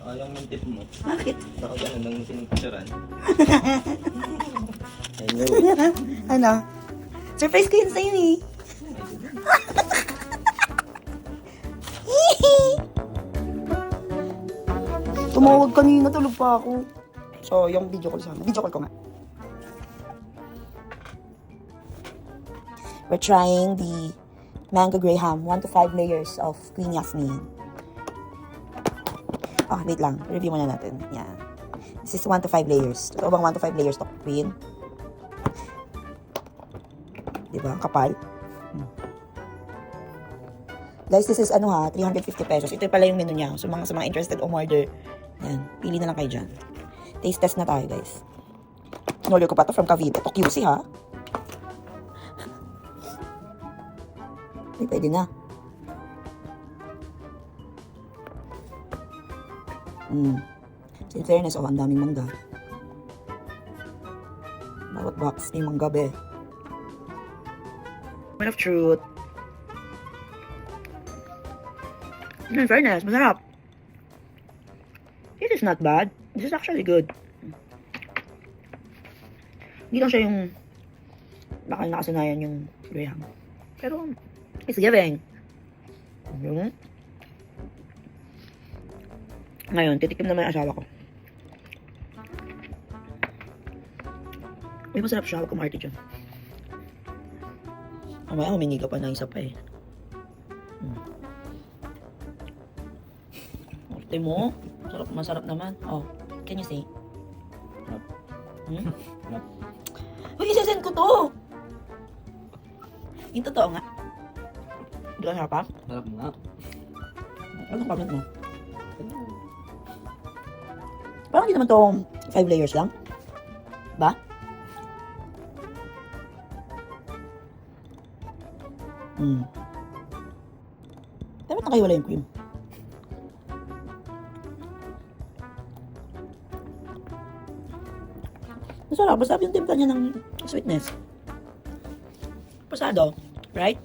Alang yung tip mo. Bakit? Baka ganun nang sinipicturan. Hello. Ano? Surprise ko yun sa'yo eh. Tumawag kanina, tulog pa ako. So, yung video call sana. Video call ko nga. We're trying the mango graham, 1 to 5 layers of Queen Yasmin. Oh, wait lang. Review muna natin. Yan. This is 1 to 5 layers. Totoo bang 1 to 5 layers to Queen? Diba? Kapal. Guys, this is 350 pesos. Ito pala yung menu niya. So, sa mga interested umorder, yan. Pili na lang kayo dyan. Taste test na tayo, guys. Inorder ko pa to from Cavite. Ito QC, ha? Ay, pwede na. So, in fairness, ang daming mangga. Bawat box may mangga, be. Man of truth. In fairness, masarap. This is not bad. This is actually good. Hindi lang siya yung baka nakasanayan yung graham. Pero, it's giving. Ngayon, titikim naman yung asawa ko. May masarap siya. Huwag kumarte dyan. Mamaya, humingi ka pa na isa pa eh. Arte mo. Masarap naman. Oh, can you say? Uy, isasend ko to! Yung totoo nga. Hindi ka sarap ha? Sarap nga. Anong comment mo? Parang hindi naman to 5 layers lang. Ba? Dapat nakaiwala yung cream. Masarap. Masarap yung timpla niya ng sweetness. Pasado. Right?